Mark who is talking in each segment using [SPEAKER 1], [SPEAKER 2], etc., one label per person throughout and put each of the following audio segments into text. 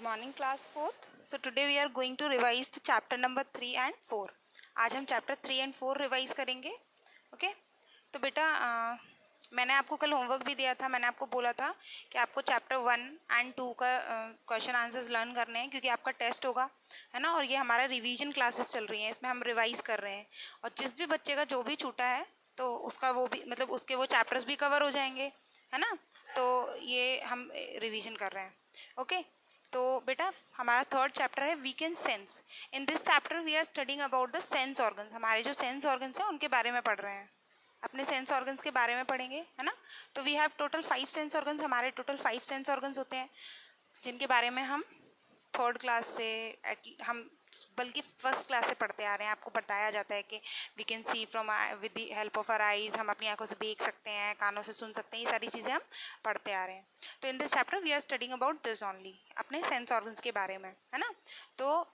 [SPEAKER 1] morning class 4th. So today we are going to revise the chapter number 3 and 4. आज हम chapter 3 and 4 revise करेंगे. Okay तो बेटा मैंने आपको कल होमवर्क भी दिया था. मैंने आपको बोला था कि आपको चैप्टर 1 एंड 2 का क्वेश्चन आंसर्स लर्न करने हैं क्योंकि आपका टेस्ट होगा, है ना. और ये हमारा रिवीजन क्लासेस चल रही हैं, इसमें हम रिवाइज कर रहे हैं. और जिस भी बच्चे का जो भी छूटा है तो उसका वो भी मतलब उसके वो चैप्टर्स भी कवर हो जाएंगे, है ना. तो ये हम रिवीजन कर रहे हैं. ओके तो बेटा हमारा थर्ड चैप्टर है we can sense. In this chapter we are studying about the sense organs. हमारे जो सेंस ऑर्गन्स हैं उनके बारे में पढ़ रहे हैं, अपने सेंस ऑर्गन्स के बारे में पढ़ेंगे, है ना. तो we have total 5 sense organs. हमारे टोटल 5 सेंस ऑर्गन्स होते हैं जिनके बारे में हम थर्ड क्लास से हम बल्कि फर्स्ट क्लास से पढ़ते आ रहे हैं. आपको बताया जाता है कि we can see from with the help of our eyes. हम अपनी आंखों से देख सकते हैं, कानों से सुन सकते हैं. ये सारी चीज़ें हम पढ़ते आ रहे हैं. तो in this chapter we are studying about this only, अपने सेंस ऑर्गन्स के बारे में, है ना. तो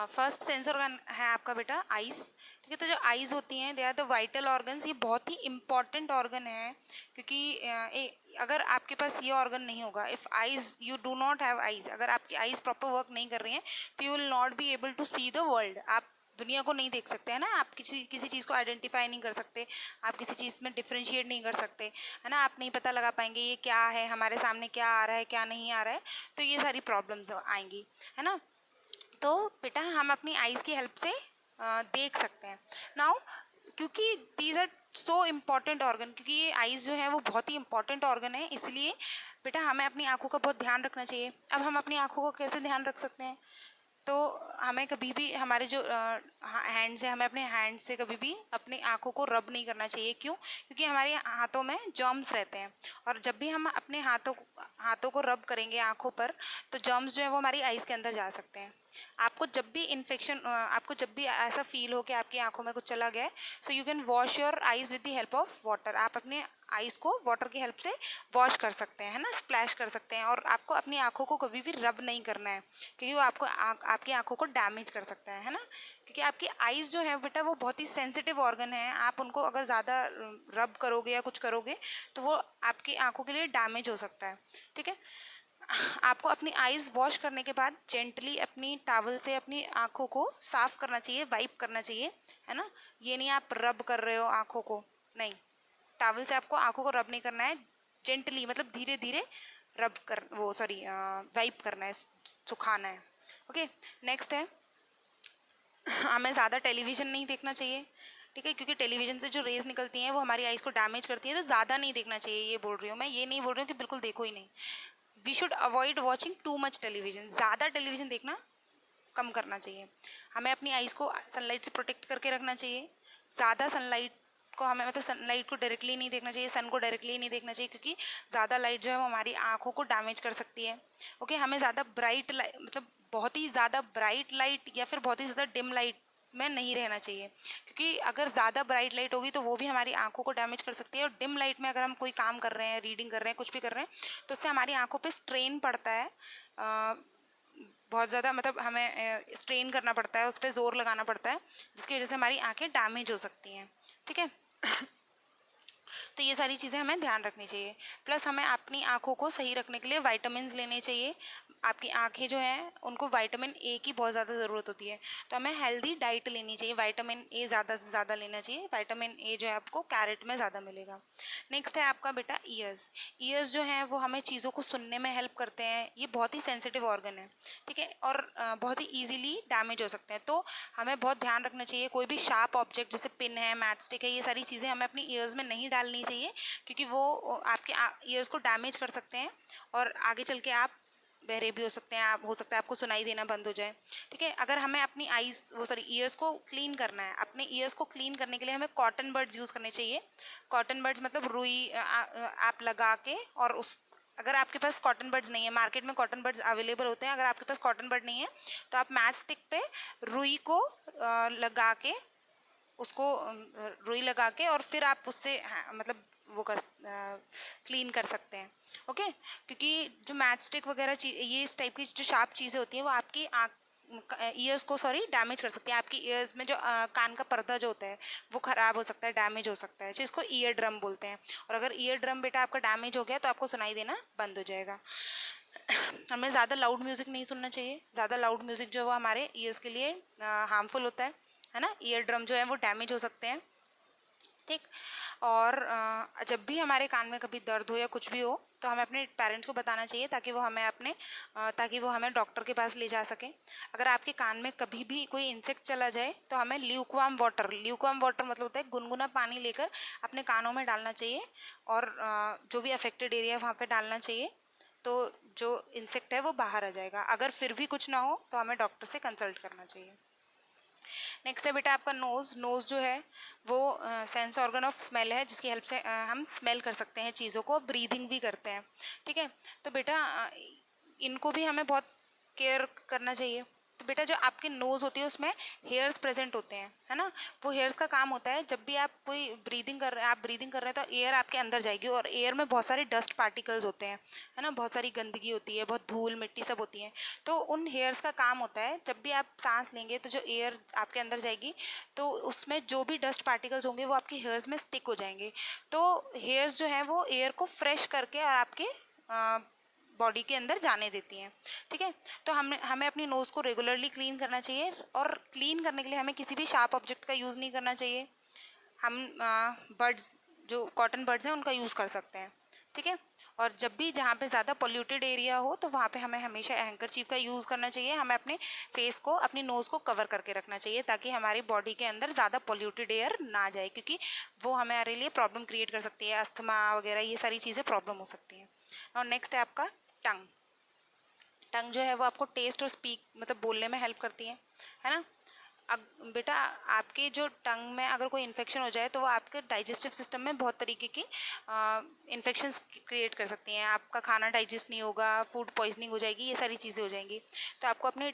[SPEAKER 1] फर्स्ट सेंस ऑर्गन है आपका बेटा आइज़. ठीक है, तो जो आइज़ होती हैं they are the vital organs. ये बहुत ही इंपॉर्टेंट ऑर्गन है क्योंकि अगर आपके पास ये ऑर्गन नहीं होगा, if eyes you do not have eyes, अगर आपकी आइज़ प्रॉपर वर्क नहीं कर रही हैं तो you will not be able to see the world. आप दुनिया को नहीं देख सकते, है ना. आप किसी चीज़ को आइडेंटिफाई नहीं कर सकते, आप किसी चीज़ में डिफ्रेंशिएट नहीं कर सकते, है ना. आप नहीं पता लगा पाएंगे ये क्या है, हमारे सामने क्या आ रहा है क्या नहीं आ रहा है. तो ये सारी प्रॉब्लम्स आएंगी, है ना. तो बेटा हम अपनी आइज़ की हेल्प से देख सकते हैं. नाउ क्योंकि these are so important organ, क्योंकि ये आइज़ जो है वो बहुत ही इंपॉर्टेंट ऑर्गन है, इसलिए बेटा हमें अपनी आँखों का बहुत ध्यान रखना चाहिए. अब हम अपनी आँखों को कैसे ध्यान रख सकते हैं, तो हमें कभी भी हमारे जो हैंड्स है, हमें अपने हैंड से कभी भी अपनी आँखों को रब नहीं करना चाहिए. क्यों? क्योंकि हमारे हाथों में जर्म्स रहते हैं और जब भी हम अपने हाथों को रब करेंगे आँखों पर तो जर्म्स जो है वो हमारी आइज़ के अंदर जा सकते हैं. आपको जब भी आपको जब भी ऐसा फील हो कि आपकी आंखों में कुछ चला गया है, so you can wash your eyes with the help of water. आप अपने आइज़ को वाटर की हेल्प से वॉश कर सकते हैं, है ना, स्प्लैश कर सकते हैं. और आपको अपनी आंखों को कभी भी रब नहीं करना है क्योंकि वो आपकी आंखों को डैमेज कर सकता है ना. क्योंकि आपकी आइज़ जो है बेटा वो बहुत ही सेंसिटिव ऑर्गन है. आप उनको अगर ज़्यादा रब करोगे या कुछ करोगे तो वो आपकी आंखों के लिए डैमेज हो सकता है. ठीक है, आपको अपनी आइज़ वॉश करने के बाद जेंटली अपनी टॉवल से अपनी आँखों को साफ़ करना चाहिए, वाइप करना चाहिए, है ना. ये नहीं आप रब कर रहे हो आँखों को, नहीं. टॉवल से आपको आँखों को रब नहीं करना है, जेंटली मतलब धीरे धीरे वाइप करना है, सुखाना है. ओके, नेक्स्ट है हमें ज़्यादा टेलीविज़न नहीं देखना चाहिए. ठीक है, क्योंकि टेलीविज़न से जो रेज़ निकलती हैं वो हमारी आइज़ को डैमेज करती हैं. तो ज़्यादा नहीं देखना चाहिए, ये बोल रही हूँ मैं. ये नहीं बोल रही हूँ कि बिल्कुल देखो ही नहीं. We should avoid watching too much television. ज़्यादा टेलीविज़न देखना कम करना चाहिए. हमें अपनी आइज़ को सनलाइट से प्रोटेक्ट करके रखना चाहिए. ज़्यादा सनलाइट को हमें मतलब सनलाइट को डायरेक्टली नहीं देखना चाहिए, सन को डायरेक्टली नहीं देखना चाहिए क्योंकि ज़्यादा लाइट जो है वो हमारी आँखों को डैमेज कर सकती है. ओके, हमें ज़्यादा ब्राइट लाइट मतलब बहुत ही ज़्यादा ब्राइट लाइट या फिर बहुत ही ज़्यादा डिम लाइट में नहीं रहना चाहिए क्योंकि अगर ज़्यादा ब्राइट लाइट होगी तो वो भी हमारी आंखों को डैमेज कर सकती है. और डिम लाइट में अगर हम कोई काम कर रहे हैं, रीडिंग कर रहे हैं, कुछ भी कर रहे हैं तो उससे हमारी आंखों पे स्ट्रेन पड़ता है. बहुत ज़्यादा मतलब हमें स्ट्रेन करना पड़ता है, उस पर ज़ोर लगाना पड़ता है जिसकी वजह से हमारी आंखें डैमेज हो सकती हैं. ठीक है तो ये सारी चीज़ें हमें ध्यान रखनी चाहिए. प्लस हमें अपनी आँखों को सही रखने के लिए विटामिन्स लेने चाहिए. आपकी आँखें जो हैं उनको विटामिन ए की बहुत ज़्यादा ज़रूरत होती है, तो हमें हेल्दी डाइट लेनी चाहिए. विटामिन ए ज़्यादा से ज़्यादा लेना चाहिए. विटामिन ए जो है आपको कैरेट में ज़्यादा मिलेगा. नेक्स्ट है आपका बेटा ईयर्स. ईयर्स जो हैं वो हमें चीज़ों को सुनने में हेल्प करते हैं. ये बहुत ही सेंसिटिव ऑर्गन है, ठीक है, और बहुत ही ईजिली डैमेज हो सकते हैं. तो हमें बहुत ध्यान रखना चाहिए कोई भी शार्प ऑब्जेक्ट जैसे पिन है, मैच स्टिक है, ये सारी चीज़ें हमें अपनी ईयर्स में नहीं डालनी चाहिए क्योंकि वो आपके ईयर्स को डैमेज कर सकते हैं और आगे चल के आप बहरे भी हो सकते हैं. आप हो सकता है आपको सुनाई देना बंद हो जाए. ठीक है, अगर हमें अपनी ईयर्स को क्लीन करना है, अपने ईयर्स को क्लीन करने के लिए हमें कॉटन बड्स यूज़ करने चाहिए. कॉटन बड्स मतलब रुई आप लगा के, और उस अगर आपके पास कॉटन बड्स नहीं है, मार्केट में कॉटन बड्स अवेलेबल होते हैं, अगर आपके पास कॉटन बड नहीं है तो आप मैच स्टिक पे रुई को लगा के उसको रुई लगा के और फिर आप उससे मतलब वो क्लीन कर सकते हैं. ओके, क्योंकि जो मैच स्टिक वगैरह ये इस टाइप की जो शार्प चीज़ें होती हैं वो आपकी ईयर्स को डैमेज कर सकती है. आपकी ईयर्स में जो कान का पर्दा जो होता है वो ख़राब हो सकता है, डैमेज हो सकता है, जिसको ईयर ड्रम बोलते हैं. और अगर ईयर ड्रम बेटा आपका डैमेज हो गया तो आपको सुनाई देना बंद हो जाएगा. हमें ज़्यादा लाउड म्यूज़िक नहीं सुनना चाहिए। ज़्यादा लाउड म्यूज़िक जो है वो हमारे ईयर्स के लिए हार्मफुल होता है ना। ईयर ड्रम जो है वो डैमेज हो सकते हैं, ठीक। और जब भी हमारे कान में कभी दर्द हो या कुछ भी हो तो हमें अपने पेरेंट्स को बताना चाहिए, ताकि वो हमें डॉक्टर के पास ले जा सकें। अगर आपके कान में कभी भी कोई इंसेक्ट चला जाए तो हमें ल्यूकवार्म वाटर मतलब होता है गुनगुना पानी लेकर अपने कानों में डालना चाहिए, और जो भी अफेक्टेड एरिया है वहाँ पे डालना चाहिए, तो जो इंसेक्ट है वो बाहर आ जाएगा। अगर फिर भी कुछ ना हो तो हमें डॉक्टर से कंसल्ट करना चाहिए। नेक्स्ट है बेटा आपका नोज़ जो है वो सेंस ऑर्गन ऑफ स्मेल है, जिसकी हेल्प से हम स्मेल कर सकते हैं चीज़ों को, ब्रीदिंग भी करते हैं, ठीक है। तो बेटा इनको भी हमें बहुत केयर करना चाहिए। तो बेटा जो आपकी नोज़ होती है उसमें हेयर्स प्रेजेंट होते हैं, है ना। वो हेयर्स का काम होता है, जब भी आप ब्रीदिंग कर रहे हैं तो एयर आपके अंदर जाएगी, और एयर में बहुत सारे डस्ट पार्टिकल्स होते हैं, है ना, बहुत सारी गंदगी होती है, बहुत धूल मिट्टी सब होती है। तो उन हेयर्स का काम होता है, जब भी आप सांस लेंगे तो जो एयर आपके अंदर जाएगी तो उसमें जो भी डस्ट पार्टिकल्स होंगे वो आपके हेयर्स में स्टिक हो जाएंगे। तो हेयर्स जो हैं वो एयर को फ्रेश करके और आपके बॉडी के अंदर जाने देती हैं, ठीक है। तो हमें अपनी नोज़ को रेगुलरली क्लीन करना चाहिए, और क्लीन करने के लिए हमें किसी भी शार्प ऑब्जेक्ट का यूज़ नहीं करना चाहिए। हम बर्ड्स, जो कॉटन बर्ड्स हैं उनका यूज़ कर सकते हैं, ठीक है। और जब भी जहाँ पे ज़्यादा पोल्यूटेड एरिया हो तो वहाँ पे हमें हमेशा हैंकरचीफ का यूज़ करना चाहिए। हमें अपने फेस को, अपनी नोज़ को कवर करके रखना चाहिए, ताकि हमारी बॉडी के अंदर ज़्यादा पोल्यूटेड एयर ना जाए, क्योंकि वो हमारे लिए प्रॉब्लम क्रिएट कर सकती है, अस्थमा वगैरह ये सारी चीज़ें प्रॉब्लम हो सकती हैं। और नेक्स्ट है आपका टंग जो है वो आपको टेस्ट और स्पीक मतलब बोलने में हेल्प करती है ना। बेटा आपके जो टंग में अगर कोई इन्फेक्शन हो जाए तो वो आपके डाइजेस्टिव सिस्टम में बहुत तरीके की इन्फेक्शंस क्रिएट कर सकती हैं। आपका खाना डाइजेस्ट नहीं होगा, फूड पॉइजनिंग हो जाएगी, ये सारी चीज़ें हो जाएंगी। तो आपको अपने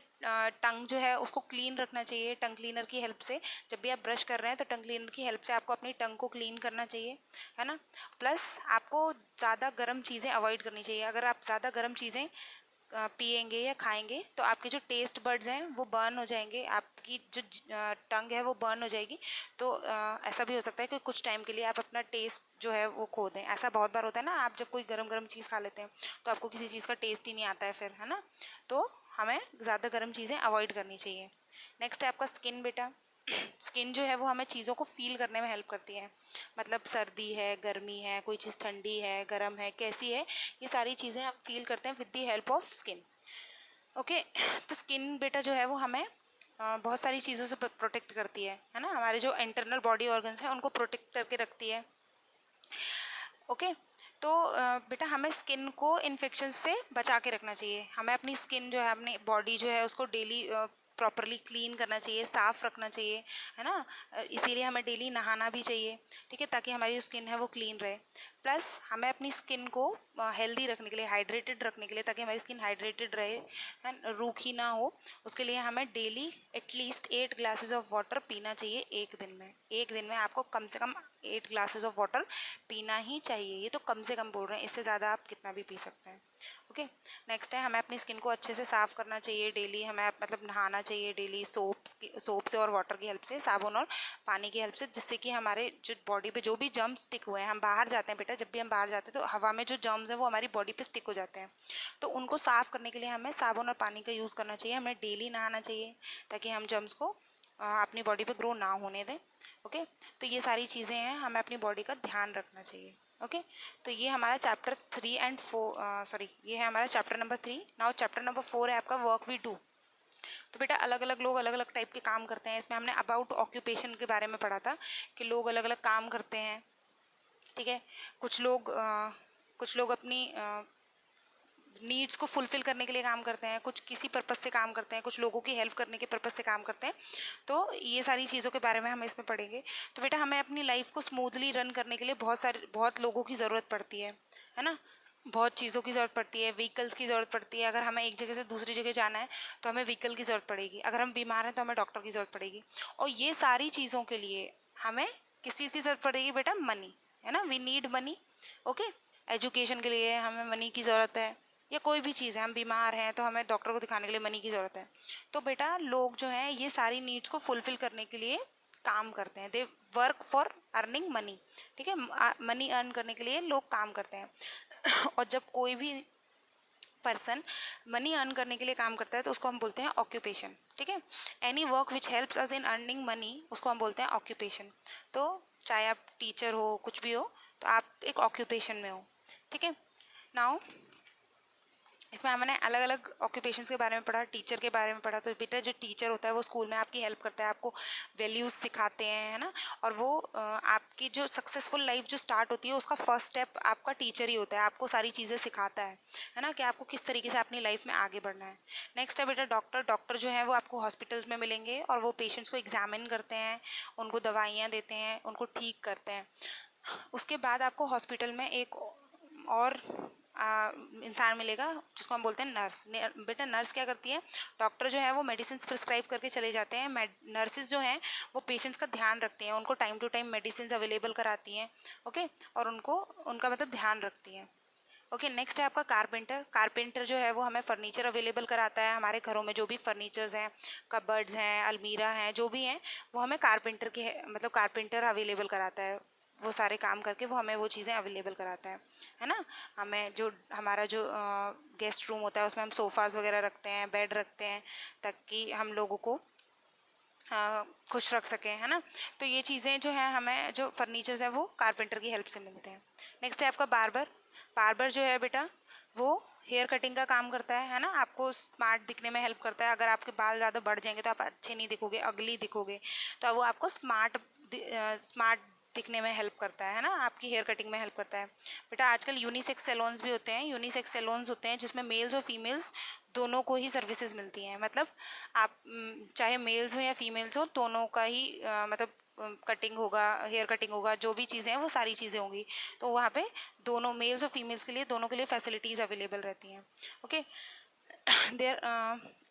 [SPEAKER 1] टंग जो है उसको क्लीन रखना चाहिए टंग क्लीनर की हेल्प से। जब भी आप ब्रश कर रहे हैं तो टंग क्लीनर की हेल्प से आपको अपनी टंग को क्लीन करना चाहिए, है ना। प्लस आपको ज़्यादा गर्म चीज़ें अवॉइड करनी चाहिए। अगर आप ज़्यादा गर्म चीज़ें पिएंगे या खाएंगे तो आपके जो टेस्ट बड्स हैं वो बर्न हो जाएंगे, आपकी जो टंग है वो बर्न हो जाएगी। तो ऐसा भी हो सकता है कि कुछ टाइम के लिए आप अपना टेस्ट जो है वो खो दें। ऐसा बहुत बार होता है ना, आप जब कोई गरम गरम चीज़ खा लेते हैं तो आपको किसी चीज़ का टेस्ट ही नहीं आता है फिर, है ना। तो हमें ज़्यादा गर्म चीज़ें अवॉइड करनी चाहिए। नेक्स्ट है आपका स्किन बेटा। स्किन जो है वो हमें चीज़ों को फील करने में हेल्प करती है, मतलब सर्दी है, गर्मी है, कोई चीज़ ठंडी है, गर्म है, कैसी है, ये सारी चीज़ें हम फील करते हैं with the help of skin, okay. तो स्किन बेटा जो है वो हमें बहुत सारी चीज़ों से प्रोटेक्ट करती है ना। हमारे जो इंटरनल बॉडी ऑर्गन्स हैं उनको प्रोटेक्ट करके रखती है, ओके। तो बेटा हमें स्किन को इन्फेक्शन से बचा के रखना चाहिए। हमें अपनी स्किन जो है, अपनी बॉडी जो है उसको डेली प्रॉपरली क्लीन करना चाहिए, साफ़ रखना चाहिए, है ना। इसीलिए हमें डेली नहाना भी चाहिए, ठीक है, ताकि हमारी जो स्किन है वो क्लीन रहे। प्लस हमें अपनी स्किन को हेल्दी रखने के लिए, हाइड्रेटेड रखने के लिए, ताकि हमारी स्किन हाइड्रेटेड रहे, रूखी ना हो, उसके लिए हमें daily at least 8 glasses of water पीना चाहिए एक दिन में आपको कम से कम 8 ग्लासेस ऑफ वाटर पीना ही चाहिए। ये तो कम से कम बोल रहे हैं, इससे ज़्यादा आप कितना भी पी सकते हैं, ओके। नेक्स्ट है हमें अपनी स्किन को अच्छे से साफ़ करना चाहिए डेली। हमें मतलब नहाना चाहिए डेली सोप से और वाटर की हेल्प से, साबुन और पानी की हेल्प से, जिससे कि हमारे जो बॉडी पे जो भी जर्म्स स्टिक हुए हैं, हम बाहर जाते हैं बेटा, जब भी हम बाहर जाते हैं तो हवा में जो जर्म्स हैं वो हमारी बॉडी पे स्टिक हो जाते हैं। तो उनको साफ़ करने के लिए हमें साबुन और पानी का यूज़ करना चाहिए। हमें डेली नहाना चाहिए ताकि हम जर्म्स को अपनी बॉडी पे ग्रो ना होने दें, ओके। तो ये सारी चीज़ें हैं, हमें अपनी बॉडी का ध्यान रखना चाहिए, ओके। तो ये हमारा चैप्टर 3 एंड 4 ये है हमारा chapter number 3। Now chapter number 4 है आपका वर्क वी डू। तो बेटा अलग अलग लोग अलग अलग टाइप के काम करते हैं। इसमें हमने अबाउट ऑक्यूपेशन के बारे में पढ़ा था कि लोग अलग अलग काम करते हैं, ठीक है। कुछ लोग अपनी नीड्स को फुलफ़िल करने के लिए काम करते हैं, कुछ किसी पर्पज़ से काम करते हैं, कुछ लोगों की हेल्प करने के पर्पज़ से काम करते हैं। तो ये सारी चीज़ों के बारे में हम इसमें पढ़ेंगे। तो बेटा हमें अपनी लाइफ को स्मूथली रन करने के लिए बहुत लोगों की ज़रूरत पड़ती है ना। बहुत चीज़ों की ज़रूरत पड़ती है, व्हीकल्स की ज़रूरत पड़ती है। अगर हमें एक जगह से दूसरी जगह जाना है तो हमें व्हीकल की ज़रूरत पड़ेगी। अगर हम बीमार हैं तो हमें डॉक्टर की ज़रूरत पड़ेगी। और ये सारी चीज़ों के लिए हमें किस चीज़ की ज़रूरत पड़ेगी बेटा? मनी, है ना। We need money, okay. Education के लिए हमें मनी की ज़रूरत है, या कोई भी चीज़ है, हम बीमार हैं तो हमें डॉक्टर को दिखाने के लिए मनी की ज़रूरत है। तो बेटा लोग जो हैं ये सारी नीड्स को फुलफ़िल करने के लिए काम करते हैं। They work for earning money, ठीक है। मनी अर्न करने के लिए लोग काम करते हैं। और जब कोई भी पर्सन मनी अर्न करने के लिए काम करता है तो उसको हम बोलते हैं ऑक्यूपेशन, ठीक है। Any work which helps us in earning money उसको हम बोलते हैं ऑक्यूपेशन। तो चाहे आप टीचर हो, कुछ भी हो, तो आप एक ऑक्यूपेशन में हो, ठीक है। नाउ इसमें हमने अलग अलग ऑक्यूपेशंस के बारे में पढ़ा, टीचर के बारे में पढ़ा। तो बेटा जो टीचर होता है वो स्कूल में आपकी हेल्प करता है, आपको वैल्यूज़ सिखाते हैं, है ना। और वो आपकी जो सक्सेसफुल लाइफ जो स्टार्ट होती है उसका फर्स्ट स्टेप आपका टीचर ही होता है, आपको सारी चीज़ें सिखाता है ना, कि आपको किस तरीके से अपनी लाइफ में आगे बढ़ना है। नेक्स्ट है बेटा डॉक्टर। डॉक्टर जो है वो आपको हॉस्पिटल्स में मिलेंगे और वो पेशेंट्स को एग्जामिन करते हैं, उनको दवाइयाँ देते हैं, उनको ठीक करते हैं। उसके बाद आपको हॉस्पिटल में एक और इंसान मिलेगा जिसको हम बोलते हैं नर्स। बेटा नर्स क्या करती है, डॉक्टर जो है वो मेडिसिन प्रिस्क्राइब करके चले जाते हैं, नर्सेज जो हैं वो पेशेंट्स का ध्यान रखते हैं, उनको time to time medicine available कराती हैं, ओके, और उनको उनका मतलब ध्यान रखती हैं, ओके। नेक्स्ट है आपका कारपेंटर। कारपेंटर जो है वो हमें फर्नीचर अवेलेबल कराता है, हमारे घरों में जो भी फर्नीचर्स हैं, कबर्ड्स हैं, अलमीरा हैं, जो भी हैं, वो हमें कारपेंटर के मतलब कारपेंटर अवेलेबल कराता है, वो सारे काम करके वो हमें वो चीज़ें अवेलेबल कराता है ना। हमें जो हमारा जो गेस्ट रूम होता है उसमें हम सोफ़ाज़ वगैरह रखते हैं, बेड रखते हैं, ताकि हम लोगों को खुश रख सकें, है ना। तो ये चीज़ें जो हैं हमें जो फर्नीचर्स हैं वो कारपेंटर की हेल्प से मिलते हैं। नेक्स्ट है आपका बार्बर। बार्बर जो है बेटा वो हेयर कटिंग का काम करता है ना, आपको स्मार्ट दिखने में हेल्प करता है। अगर आपके बाल ज़्यादा बढ़ जाएंगे तो आप अच्छे नहीं दिखोगे, अगली दिखोगे, तो वो आपको स्मार्ट दिखने में हेल्प करता है ना, आपकी हेयर कटिंग में हेल्प करता है। बेटा आजकल यूनिसेक्स सैलून्स भी होते हैं, यूनिसेक्स सैलून्स होते हैं जिसमें मेल्स और फीमेल्स दोनों को ही सर्विसेज मिलती हैं। मतलब आप चाहे मेल्स हो या फीमेल्स हो, दोनों का ही मतलब कटिंग होगा, हेयर कटिंग होगा, जो भी चीज़ें हैं वो सारी चीज़ें होंगी। तो वहाँ पे दोनों मेल्स और फीमेल्स के लिए दोनों के लिए फैसिलिटीज़ अवेलेबल रहती हैं, ओके। देयर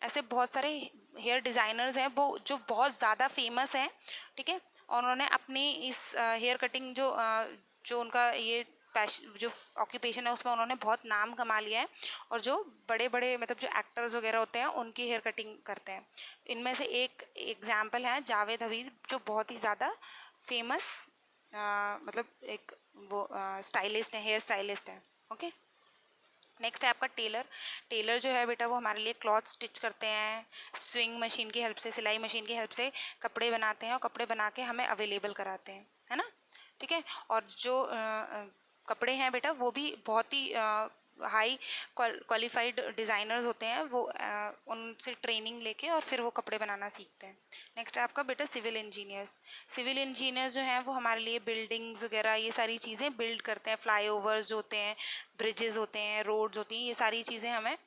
[SPEAKER 1] ऐसे बहुत सारे हेयर डिज़ाइनर्स हैं वो जो बहुत ज़्यादा फेमस हैं, ठीक है। और उन्होंने अपनी इस हेयर कटिंग जो उनका ये जो ऑक्यूपेशन है उसमें उन्होंने बहुत नाम कमा लिया है। और जो बड़े बड़े मतलब जो एक्टर्स वगैरह होते हैं उनकी हेयर कटिंग करते हैं। इनमें से एक एग्जाम्पल है जावेद हबीब, जो बहुत ही ज़्यादा फेमस मतलब एक वो स्टाइलिस्ट है, हेयर स्टाइलिस्ट है, ओके। नेक्स्ट है आपका टेलर। टेलर जो है बेटा वो हमारे लिए क्लॉथ स्टिच करते हैं, स्विंग मशीन की हेल्प से, सिलाई मशीन की हेल्प से कपड़े बनाते हैं और कपड़े बना के हमें अवेलेबल कराते हैं, है ना, ठीक है। और जो कपड़े हैं बेटा वो भी बहुत ही हाई क्वालिफाइड डिज़ाइनर्स होते हैं, वो उनसे ट्रेनिंग लेके और फिर वो कपड़े बनाना सीखते हैं। नेक्स्ट है आपका बेटा सिविल इंजीनियर्स। सिविल इंजीनियर्स जो हैं वो हमारे लिए बिल्डिंग्स वगैरह ये सारी चीज़ें बिल्ड करते हैं, फ्लाईओवर्स जो होते हैं, ब्रिजेस होते हैं, रोड्स होती हैं, ये सारी चीज़ें हमें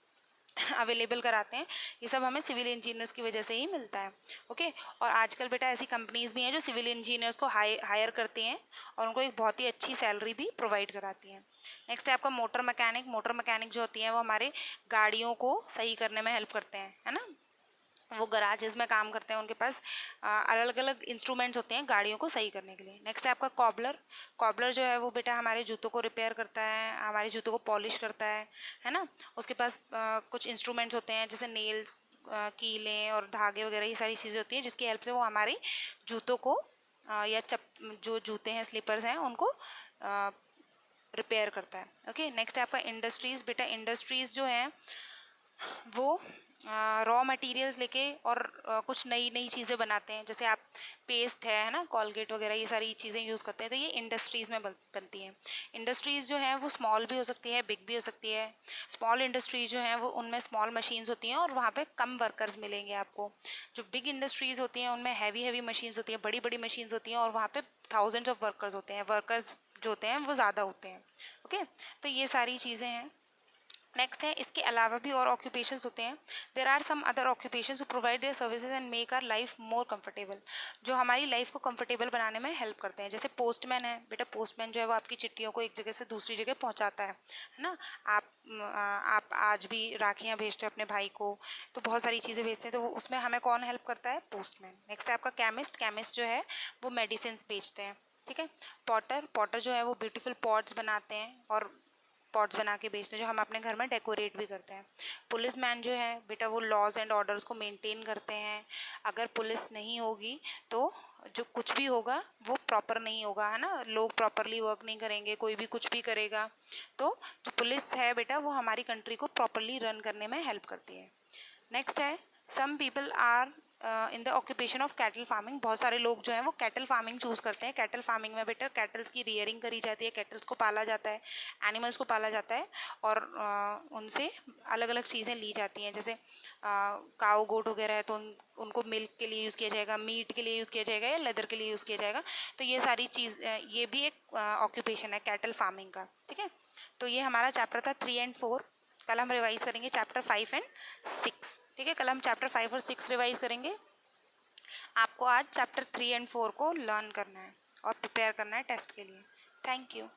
[SPEAKER 1] अवेलेबल कराते हैं। ये सब हमें सिविल इंजीनियर्स की वजह से ही मिलता है, ओके। और आजकल बेटा ऐसी कंपनीज़ भी हैं जो सिविल इंजीनियर्स को हायर करती हैं और उनको एक बहुत ही अच्छी सैलरी भी प्रोवाइड कराती हैं। नेक्स्ट है आपका मोटर मैकेनिक। मोटर मैकेनिक जो होती हैं वो हमारे गाड़ियों को सही करने में हेल्प करते हैं, है ना। वो गराजेस में काम करते हैं, उनके पास अलग अलग इंस्ट्रूमेंट्स होते हैं गाड़ियों को सही करने के लिए। नेक्स्ट है आपका कॉबलर। कॉबलर जो है वो बेटा हमारे जूतों को रिपेयर करता है, हमारे जूतों को पॉलिश करता है ना। उसके पास कुछ इंस्ट्रूमेंट्स होते हैं जैसे नेल्स, कीलें और धागे वगैरह, ये सारी चीज़ें होती हैं जिसकी हेल्प से वो हमारे जूतों को या जो जूते हैं, स्लीपर्स हैं, उनको रिपेयर करता है, ओके। नेक्स्ट है आपका इंडस्ट्रीज़। बेटा इंडस्ट्रीज़ जो हैं वो रॉ मटेरियल्स लेके और कुछ नई नई चीज़ें बनाते हैं, जैसे आप पेस्ट है ना, कॉलगेट वगैरह, ये सारी चीज़ें यूज़ करते हैं, तो ये इंडस्ट्रीज़ में बनती हैं। इंडस्ट्रीज़ जो हैं वो स्मॉल भी हो सकती है, बिग भी हो सकती है। स्मॉल इंडस्ट्रीज़ जो हैं वो उनमें स्मॉल मशीन्स होती हैं और वहाँ पे कम वर्कर्स मिलेंगे आपको। जो बिग इंडस्ट्रीज़ होती हैं उनमें हैवी मशीन्स होती हैं, बड़ी बड़ी मशीन्स होती हैं और वहाँ पे थाउजेंड्स ऑफ वर्कर्स होते हैं, वर्कर्स जो होते हैं वो ज़्यादा होते हैं, ओके। तो ये सारी चीज़ें हैं। नेक्स्ट है इसके अलावा भी और ऑक्यूपेशंस होते हैं। There are some other occupations who provide their services and make our life more comfortable, जो हमारी लाइफ को कंफर्टेबल बनाने में हेल्प करते हैं। जैसे पोस्टमैन है बेटा, पोस्टमैन जो है वो आपकी चिट्ठियों को एक जगह से दूसरी जगह पहुंचाता है ना। आप आज भी राखियाँ भेजते हो अपने भाई को, तो बहुत सारी चीज़ें भेजते हैं, तो उसमें हमें कौन हेल्प करता है? पोस्टमैन। नेक्स्ट है आपका केमिस्ट। केमिस्ट जो है वो मेडिसिन बेचते हैं, ठीक है। पॉटर जो है वो ब्यूटीफुल पॉट्स बनाते हैं और पॉट्स बना के बेचते हैं, जो हम अपने घर में डेकोरेट भी करते हैं। पुलिस मैन जो है बेटा वो लॉज एंड ऑर्डर्स को मेंटेन करते हैं। अगर पुलिस नहीं होगी तो जो कुछ भी होगा वो प्रॉपर नहीं होगा, है ना, लोग प्रॉपरली वर्क नहीं करेंगे, कोई भी कुछ भी करेगा। तो जो पुलिस है बेटा वो हमारी कंट्री को प्रॉपरली रन करने में हेल्प करती है। नेक्स्ट है some people are in the occupation of cattle farming. बहुत सारे लोग जो हैं वो कैटल फार्मिंग चूज़ करते हैं। कैटल फार्मिंग में बेटा कैटल्स की रियरिंग करी जाती है, कैटल्स को पाला जाता है, एनिमल्स को पाला जाता है और उनसे अलग अलग चीज़ें ली जाती हैं। जैसे काऊ गोट वगैरह है तो उनको मिल्क के लिए यूज़ किया जाएगा, मीट के लिए यूज़ किया जाएगा या लेदर के लिए यूज़ किया जाएगा। तो ये सारी चीज़ ये भी एक ऑक्यूपेशन है कैटल फार्मिंग का। ठीक है, तो ये हमारा चैप्टर था 3 एंड 4। कल हम रिवाइज करेंगे चैप्टर 5 एंड 6। ठीक है, कल हम चैप्टर 5 और 6 रिवाइज करेंगे। आपको आज चैप्टर 3 एंड 4 को लर्न करना है और प्रिपेयर करना है टेस्ट के लिए। Thank you.